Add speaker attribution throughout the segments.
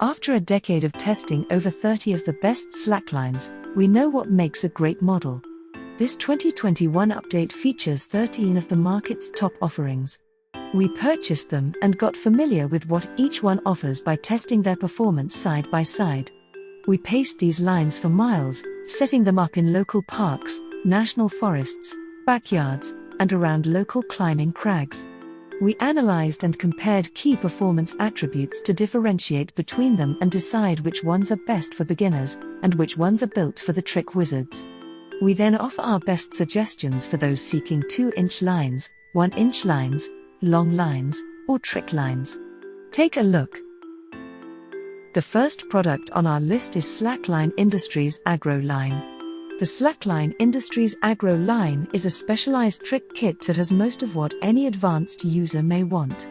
Speaker 1: After a decade of testing over 30 of the best slacklines, we know what makes a great model. This 2021 update features 13 of the market's top offerings. We purchased them and got familiar with what each one offers by testing their performance side by side. We paced these lines for miles, setting them up in local parks, national forests, backyards, and around local climbing crags. We analyzed and compared key performance attributes to differentiate between them and decide which ones are best for beginners and which ones are built for the trick wizards. We then offer our best suggestions for those seeking 2-inch lines, 1-inch lines, long lines, or trick lines. Take a look. The first product on our list is Slackline Industries Aggro line. The Slackline Industries Aggro line is a specialized trick kit that has most of what any advanced user may want.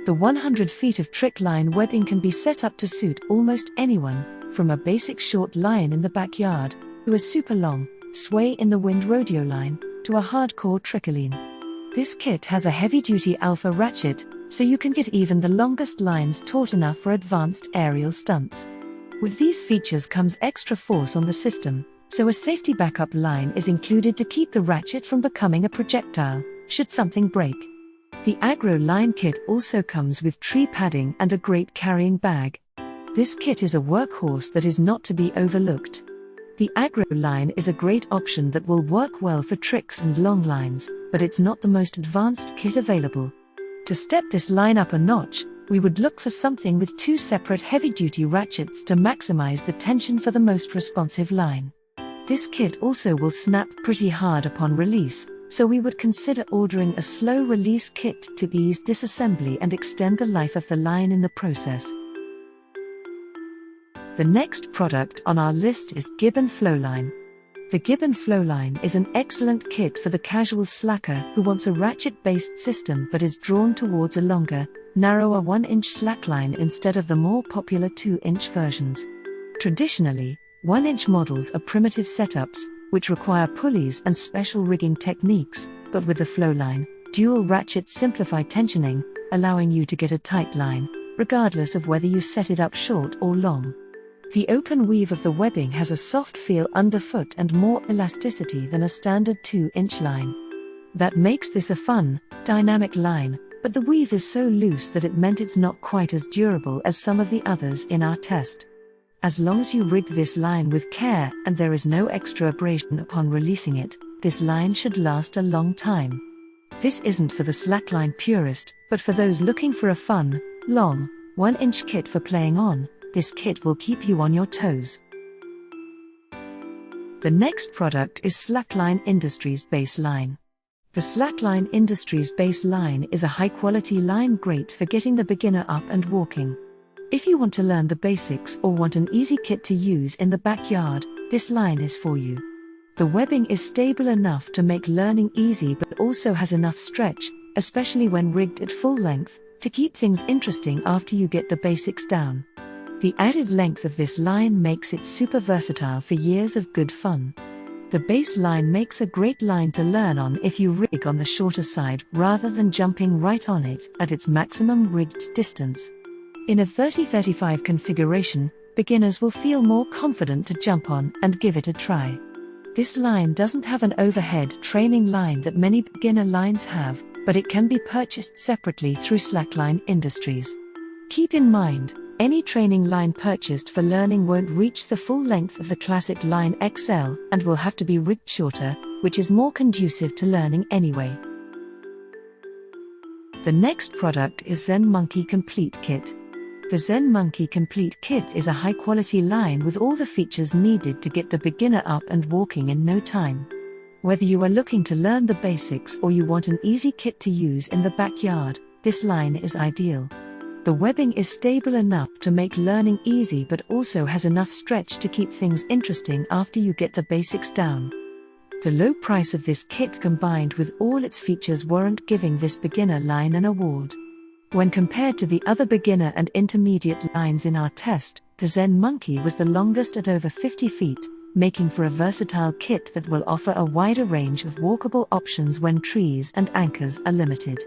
Speaker 1: The 100 feet of trick line webbing can be set up to suit almost anyone, from a basic short line in the backyard, to a super long, sway in the wind rodeo line, to a hardcore trickoline. This kit has a heavy-duty alpha ratchet, so you can get even the longest lines taut enough for advanced aerial stunts. With these features comes extra force on the system, so a safety backup line is included to keep the ratchet from becoming a projectile, should something break. The Aggro line kit also comes with tree padding and a great carrying bag. This kit is a workhorse that is not to be overlooked. The Aggro line is a great option that will work well for tricks and long lines, but it's not the most advanced kit available. To step this line up a notch, we would look for something with 2 separate heavy-duty ratchets to maximize the tension for the most responsive line. This kit also will snap pretty hard upon release, so we would consider ordering a slow-release kit to ease disassembly and extend the life of the line in the process. The next product on our list is Gibbon Flowline. The Gibbon Flowline is an excellent kit for the casual slacker who wants a ratchet-based system but is drawn towards a longer, narrower 1-inch slackline instead of the more popular 2-inch versions. Traditionally, 1-inch models are primitive setups, which require pulleys and special rigging techniques, but with the Flowline, dual ratchets simplify tensioning, allowing you to get a tight line, regardless of whether you set it up short or long. The open weave of the webbing has a soft feel underfoot and more elasticity than a standard 2-inch line. That makes this a fun, dynamic line, but the weave is so loose that it meant it's not quite as durable as some of the others in our test. As long as you rig this line with care and there is no extra abrasion upon releasing it, this line should last a long time. This isn't for the slackline purist, but for those looking for a fun, long, 1-inch kit for playing on. This kit will keep you on your toes. The next product is Slackline Industries Base Line. The Slackline Industries Base Line is a high-quality line great for getting the beginner up and walking. If you want to learn the basics or want an easy kit to use in the backyard, this line is for you. The webbing is stable enough to make learning easy but also has enough stretch, especially when rigged at full length, to keep things interesting after you get the basics down. The added length of this line makes it super versatile for years of good fun. The base line makes a great line to learn on if you rig on the shorter side rather than jumping right on it at its maximum rigged distance. In a 30-35 configuration, beginners will feel more confident to jump on and give it a try. This line doesn't have an overhead training line that many beginner lines have, but it can be purchased separately through Slackline Industries. Keep in mind, any training line purchased for learning won't reach the full length of the classic line XL and will have to be rigged shorter, which is more conducive to learning anyway. The next product is Zen Monkey Complete Kit. The Zen Monkey Complete Kit is a high-quality line with all the features needed to get the beginner up and walking in no time. Whether you are looking to learn the basics or you want an easy kit to use in the backyard, this line is ideal. The webbing is stable enough to make learning easy but also has enough stretch to keep things interesting after you get the basics down. The low price of this kit combined with all its features warrant giving this beginner line an award. When compared to the other beginner and intermediate lines in our test, the Zen Monkey was the longest at over 50 feet, making for a versatile kit that will offer a wider range of walkable options when trees and anchors are limited.